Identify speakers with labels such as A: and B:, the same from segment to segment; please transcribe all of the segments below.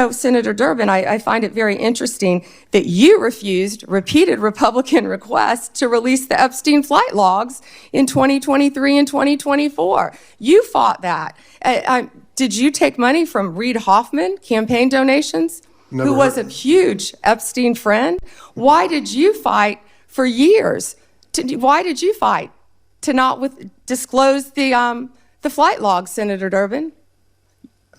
A: So, Senator Durbin, I find it very interesting that you refused repeated Republican requests to release the Epstein flight logs in 2023 and 2024. You fought that. Did you take money from Reid Hoffman, campaign donations, who was a huge Epstein friend? Why did you fight for years? Why did you fight to not disclose the flight logs, Senator Durbin?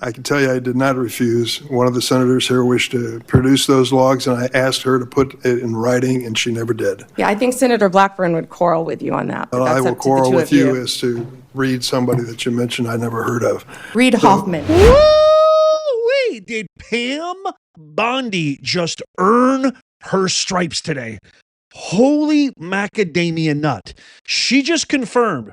B: I can tell you I did not refuse. One of the senators here wished to produce those logs, and I asked her to put it in writing, and she never did.
A: Yeah, I think Senator Blackburn would quarrel with you on that.
B: Well, I will quarrel with you as to Reid, somebody that you mentioned I never heard of.
A: Reid Hoffman.
C: Woo-wee! Did Pam Bondi just earn her stripes today? Holy macadamia nut. She just confirmed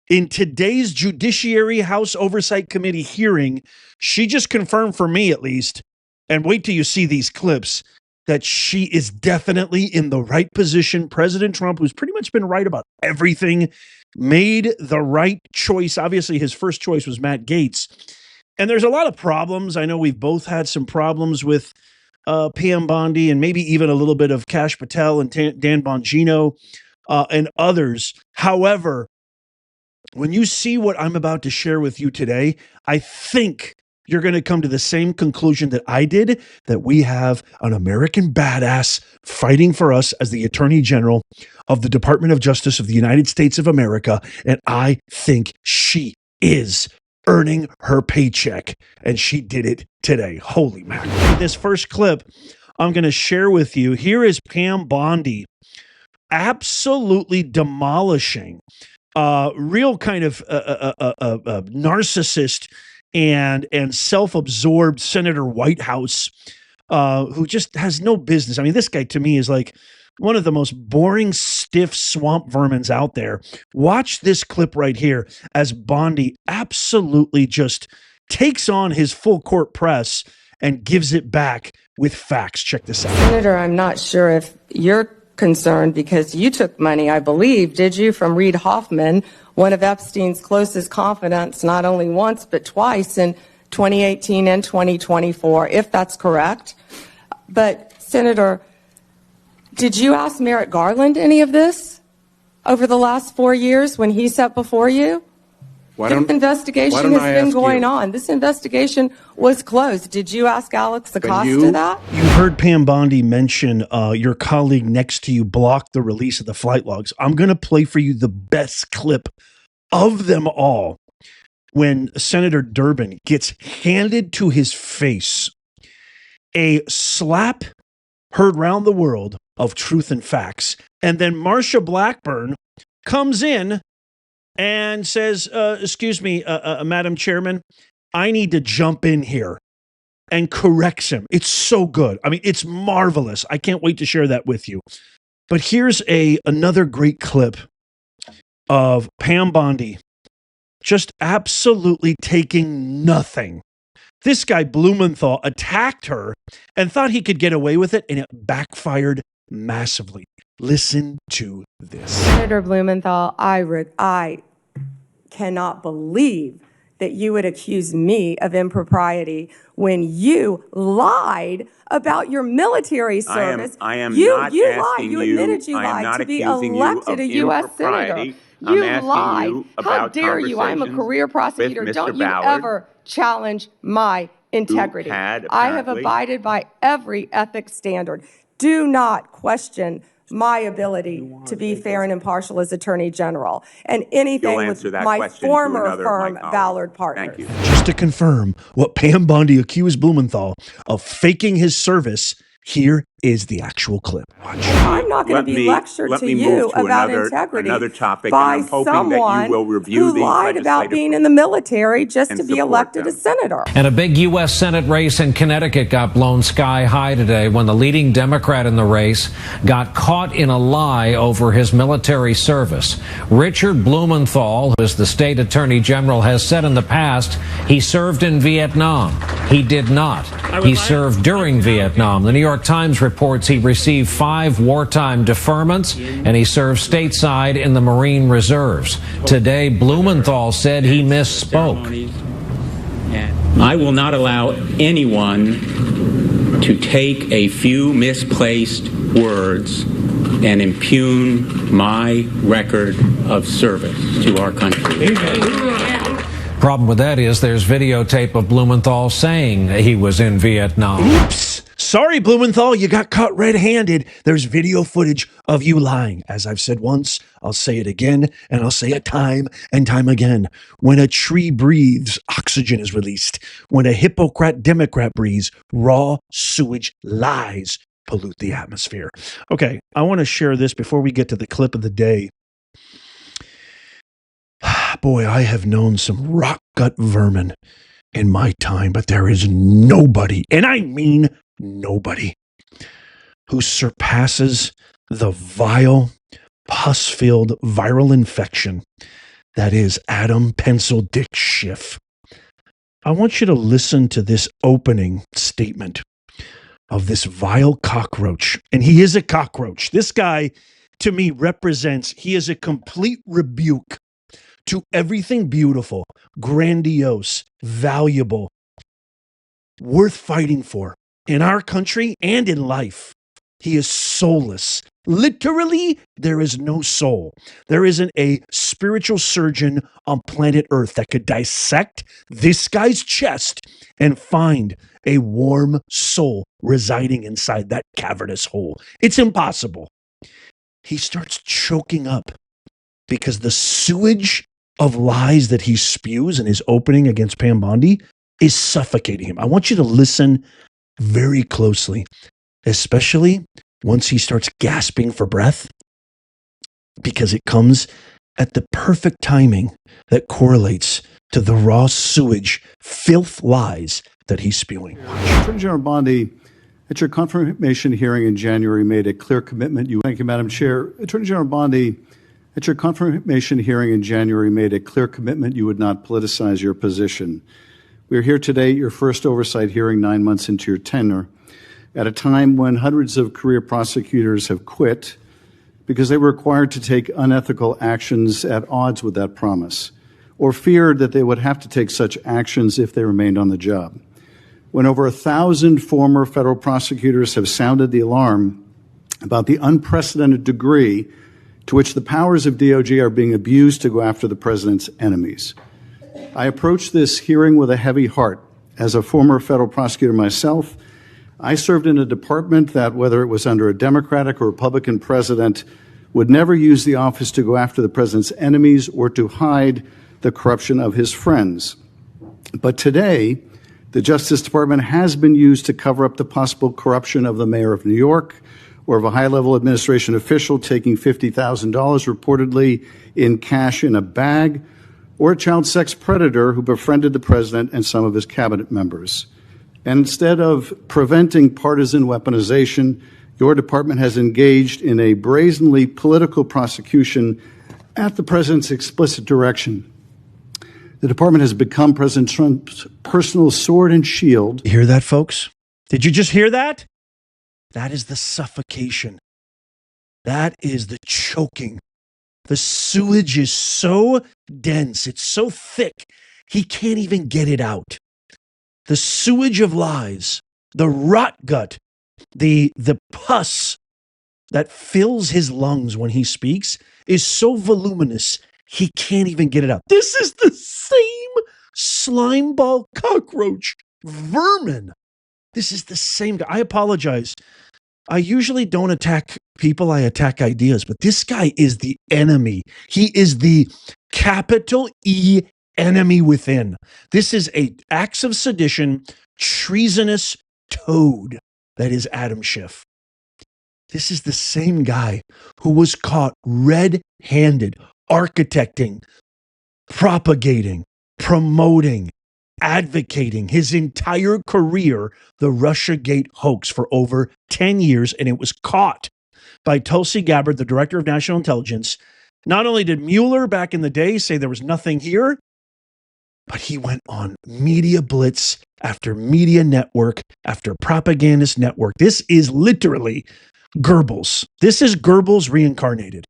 C: in today's Judiciary House Oversight Committee hearing, she just confirmed, for me at least, and wait till you see these clips, that she is definitely in the right position. President Trump, who's pretty much been right about everything, made the right choice. Obviously, his first choice was Matt Gaetz. And there's a lot of problems. I know we've both had some problems with Pam Bondi and maybe even a little bit of Kash Patel and Dan Bongino and others. However, when you see what I'm about to share with you today, I think you're going to come to the same conclusion that I did, that we have an American badass fighting for us as the Attorney General of the Department of Justice of the United States of America, and I think she is earning her paycheck, and she did it today. Holy mackerel. This first clip I'm going to share with you, here is Pam Bondi absolutely demolishing real kind of narcissist and self-absorbed Senator Whitehouse who just has no business. I mean, this guy to me is like one of the most boring, stiff swamp vermins out there. Watch this clip right here as Bondi absolutely just takes on his full court press and gives it back with facts. Check this out.
A: Senator, I'm not sure if you're concerned because you took money, I believe, did you, from Reid Hoffman, one of Epstein's closest confidants, not only once but twice in 2018 and 2024, if that's correct. But, Senator, did you ask Merrick Garland any of this over the last 4 years when he sat before you? This investigation has been going on. This investigation was closed. Did you ask Alex Acosta that?
C: You heard Pam Bondi mention your colleague next to you blocked the release of the flight logs. I'm going to play for you the best clip of them all when Senator Durbin gets handed to his face a slap heard round the world of truth and facts. And then Marsha Blackburn comes in and says, excuse me, Madam Chairman, I need to jump in here, and corrects him. It's so good. I mean, it's marvelous. I can't wait to share that with you. But here's another great clip of Pam Bondi just absolutely taking nothing. This guy Blumenthal attacked her and thought he could get away with it, and it backfired massively. Listen to this.
A: Senator Blumenthal, I cannot believe that you would accuse me of impropriety when you lied about your military service.
D: I am
A: you
D: not
A: lied.
D: asking
A: You admitted you lied to be elected a U.S. senator. You lied. How dare you? I'm a career prosecutor. Don't you ever challenge my integrity. I have abided by every ethics standard. Do not question my ability to be fair and impartial as Attorney General, and anything with my former firm, Ballard Partners.
D: Thank you.
C: Just to confirm what Pam Bondi accused Blumenthal of faking his service, here is the actual clip. Watch.
A: I'm not going to be lectured to you about integrity by someone who lied about being in the military just to be elected a senator.
E: And a big U.S. Senate race in Connecticut got blown sky high today when the leading Democrat in the race got caught in a lie over his military service. Richard Blumenthal, who is the state attorney general, has said in the past he served in Vietnam. He did not. He served during Vietnam. The New York Times reports he received 5 wartime deferments, and he served stateside in the Marine Reserves. Today, Blumenthal said he misspoke.
D: And I will not allow anyone to take a few misplaced words and impugn my record of service to our country.
E: Problem with that is there's videotape of Blumenthal saying he was in Vietnam.
C: Oops. Sorry, Blumenthal, you got caught red-handed. There's video footage of you lying. As I've said once, I'll say it again, and I'll say it time and time again. When a tree breathes, oxygen is released. When a hypocrite Democrat breathes, raw sewage lies pollute the atmosphere. Okay, I want to share this before we get to the clip of the day. Boy, I have known some rock gut vermin in my time, but there is nobody, and I mean nobody, who surpasses the vile, pus-filled viral infection that is Adam Pencil Dick Schiff. I want you to listen to this opening statement of this vile cockroach, and he is a cockroach. This guy, to me, he is a complete rebuke to everything beautiful, grandiose, valuable, worth fighting for in our country and in life. He is soulless. Literally, there is no soul. There isn't a spiritual surgeon on planet Earth that could dissect this guy's chest and find a warm soul residing inside that cavernous hole. It's impossible. He starts choking up because the sewage of lies that he spews in his opening against Pam Bondi is suffocating him. I want you to listen very closely, especially once he starts gasping for breath, because it comes at the perfect timing that correlates to the raw sewage, filth lies that he's spewing.
F: Attorney General Bondi, at your confirmation hearing in January, made a clear commitment. Thank you, Madam Chair. Attorney General Bondi, at your confirmation hearing in January, made a clear commitment you would not politicize your position. We are here today at your first oversight hearing 9 months into your tenure, at a time when hundreds of career prosecutors have quit because they were required to take unethical actions at odds with that promise, or feared that they would have to take such actions if they remained on the job. When over 1,000 former federal prosecutors have sounded the alarm about the unprecedented degree to which the powers of DOJ are being abused to go after the president's enemies. I approach this hearing with a heavy heart. As a former federal prosecutor myself, I served in a department that, whether it was under a Democratic or Republican president, would never use the office to go after the president's enemies or to hide the corruption of his friends. But today, the Justice Department has been used to cover up the possible corruption of the mayor of New York, or of a high-level administration official taking $50,000 reportedly in cash in a bag, or a child sex predator who befriended the president and some of his cabinet members. And instead of preventing partisan weaponization, your department has engaged in a brazenly political prosecution at the president's explicit direction. The department has become President Trump's personal sword and shield.
C: You hear that, folks? Did you just hear that? That is the suffocation. That is the choking. The sewage is so dense, it's so thick, he can't even get it out. The sewage of lies, the rot gut, the pus that fills his lungs when he speaks is so voluminous, he can't even get it out. This is the same slimeball cockroach vermin. This is the same guy. I apologize. I usually don't attack people, I attack ideas, but this guy is the enemy. He is the capital E enemy within. This is a acts of sedition, treasonous toad that is Adam Schiff. This is the same guy who was caught red-handed, architecting, propagating, promoting, advocating his entire career, the Russiagate hoax, for over 10 years, and it was caught by Tulsi Gabbard, the director of national intelligence. Not only did Mueller back in the day say there was nothing here, but he went on media blitz after media network after propagandist network. This is literally Goebbels. This is Goebbels reincarnated.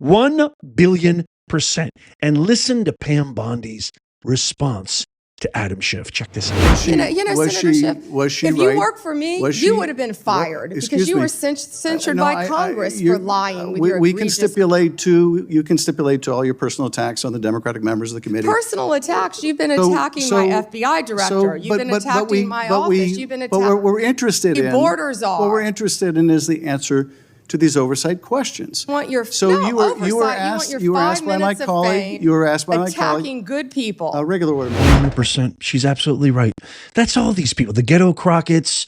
C: 1 billion%. And listen to Pam Bondi's response to Adam Schiff. Check this out.
A: Senator Schiff,
F: was she
A: if
F: right?
A: you worked for me,
F: Was she-
A: you would have been fired
F: Excuse
A: because you
F: me.
A: were censured
F: No,
A: by Congress for lying with your
F: we can
A: egregious
F: stipulate to, you can stipulate to all your personal attacks on the Democratic members of the committee.
A: personal attacks. You've been attacking my FBI director. You've been attacking my office. You've been attacking.
F: But we're interested in.
A: Borders are.
F: What we're interested in is the answer to these oversight questions.
A: Want your
F: So
A: no,
F: you were
A: oversight.
F: asked
A: You want
F: you were
A: your
F: asked
A: 5
F: by my
A: minutes of
F: colleague.
A: fame
F: You were asked by my
A: attacking
F: colleague.
A: good people.
F: Regular order.
C: 100%. She's absolutely right. That's all these people, the ghetto Crockett's,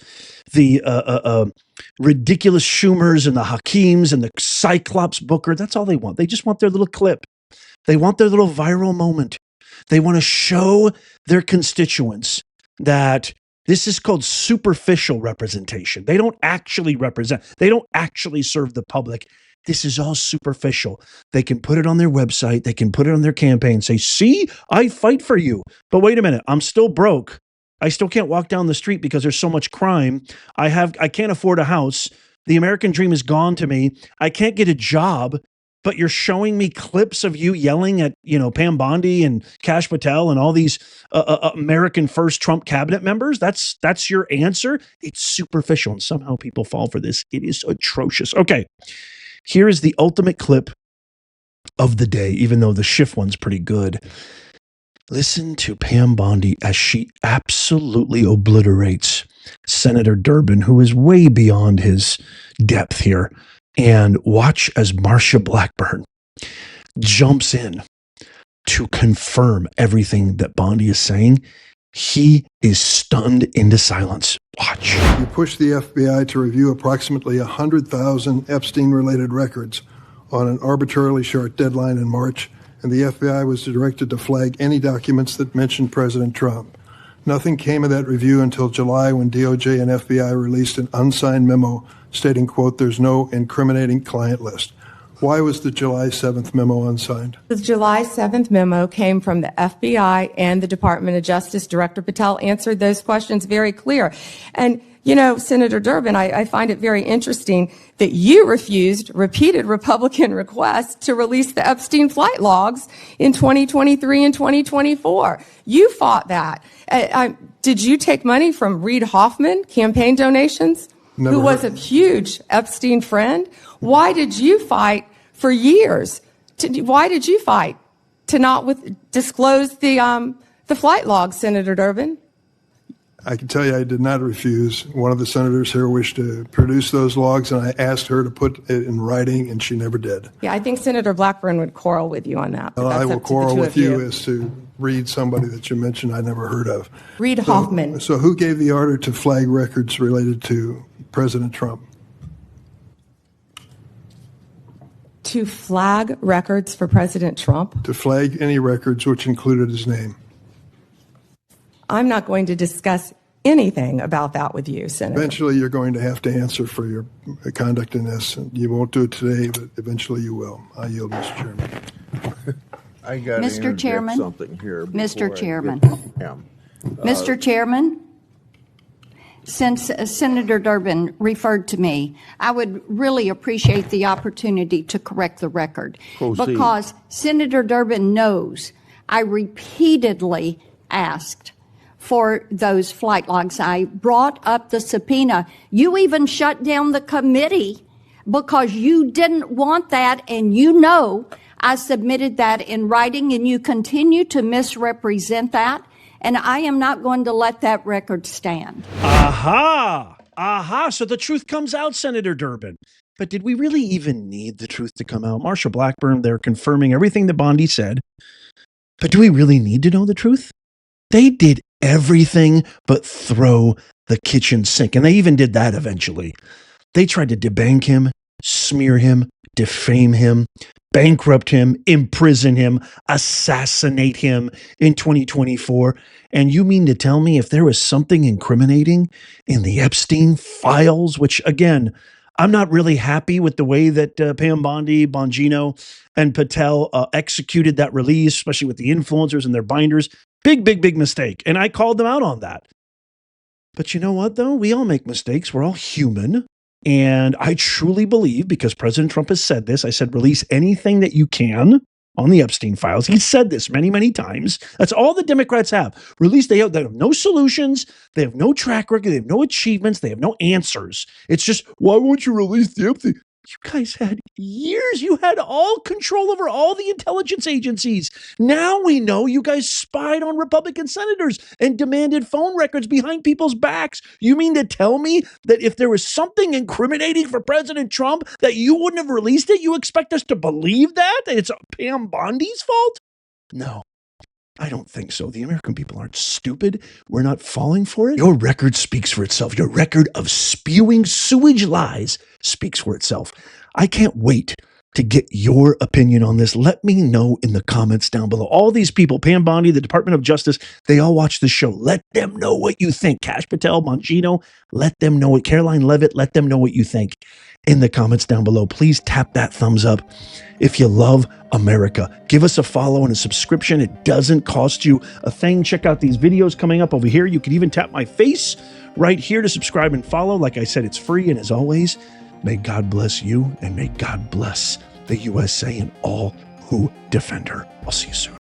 C: the ridiculous Schumers and the Hakeems and the Cyclops Booker. That's all they want. They just want their little clip. They want their little viral moment. They want to show their constituents that this is called superficial representation. They don't actually represent. They don't actually serve the public. This is all superficial. They can put it on their website. They can put it on their campaign. Say, see, I fight for you. But wait a minute. I'm still broke. I still can't walk down the street because there's so much crime. I can't afford a house. The American dream is gone to me. I can't get a job. But you're showing me clips of you yelling at, Pam Bondi and Kash Patel and all these American First Trump cabinet members. That's your answer. It's superficial, and somehow people fall for this. It is atrocious. Okay, here is the ultimate clip of the day, even though the Schiff one's pretty good. Listen to Pam Bondi as she absolutely obliterates Senator Durbin, who is way beyond his depth here. And watch as Marsha Blackburn jumps in to confirm everything that Bondi is saying. He is stunned into silence. Watch.
B: You pushed the FBI to review approximately 100,000 Epstein-related records on an arbitrarily short deadline in March, and the FBI was directed to flag any documents that mentioned President Trump. Nothing came of that review until July, when DOJ and FBI released an unsigned memo stating, quote, there's no incriminating client list. Why was the July 7th memo unsigned?
A: The July 7th memo came from the FBI and the Department of Justice. Director Patel answered those questions very clear. And, Senator Durbin, I find it very interesting that you refused repeated Republican requests to release the Epstein flight logs in 2023 and 2024. You fought that. Did you take money from Reid Hoffman, campaign donations?
B: Never
A: who was a huge Epstein friend? Why did you fight for years? Why did you fight to not disclose the flight logs, Senator Durbin?
B: I can tell you I did not refuse. One of the senators here wished to produce those logs, and I asked her to put it in writing, and she never did.
A: Yeah, I think Senator Blackburn would quarrel with you on that.
B: Well, I will quarrel with you as to Reid, somebody that you mentioned I never heard of.
A: Reid Hoffman.
B: So who gave the order to flag records related to President Trump?
A: To flag records for President Trump?
B: To flag any records which included his name.
A: I'm not going to discuss anything about that with you, Senator.
B: Eventually, you're going to have to answer for your conduct in this. You won't do it today, but eventually you will. I yield, Mr. Chairman.
G: I got to
H: Mr. Chairman,
G: something here.
H: Mr. Chairman,
G: Pam.
H: Mr. Chairman, since Senator Durbin referred to me, I would really appreciate the opportunity to correct the record.
G: Proceed.
H: Because Senator Durbin knows I repeatedly asked for those flight logs. I brought up the subpoena. You even shut down the committee because you didn't want that, and I submitted that in writing, and you continue to misrepresent that, and I am not going to let that record stand.
C: Aha. So the truth comes out, Senator Durbin. But did we really even need the truth to come out? Marsha Blackburn, they're confirming everything that Bondi said. But do we really need to know the truth? They did everything but throw the kitchen sink. And they even did that eventually. They tried to debank him, smear him, defame him, bankrupt him, imprison him, assassinate him in 2024. And you mean to tell me if there was something incriminating in the Epstein files, which again, I'm not really happy with the way that Pam Bondi, Bongino, and Patel executed that release, especially with the influencers and their binders. Big mistake. And I called them out on that. But you know what, though? We all make mistakes. We're all human. And I truly believe, because President Trump has said this, I said, release anything that you can. on the Epstein files. He said this many, many times. That's all the Democrats have. Released, they have no solutions. They have no track record. They have no achievements. They have no answers. It's just, why won't you release the Epstein? You guys had years. You had all control over all the intelligence agencies. Now we know you guys spied on Republican senators and demanded phone records behind people's backs. You mean to tell me that if there was something incriminating for President Trump that you wouldn't have released it? You expect us to believe that it's Pam Bondi's fault? No. I don't think so. The American people aren't stupid. We're not falling for it. Your record speaks for itself. Your record of spewing sewage lies speaks for itself. I can't wait to get your opinion on this. Let me know in the comments down below. All these people, Pam Bondi, the Department of Justice, they all watch the show. Let them know what you think. Kash Patel, Mangino, let them know it. Caroline Levitt, let them know what you think in the comments down below. Please tap that thumbs up if you love America. Give us a follow and a subscription. It doesn't cost you a thing. Check out these videos coming up over here. You can even tap my face right here to subscribe and follow. Like I said, it's free. And as always, may God bless you and may God bless the USA and all who defend her. I'll see you soon.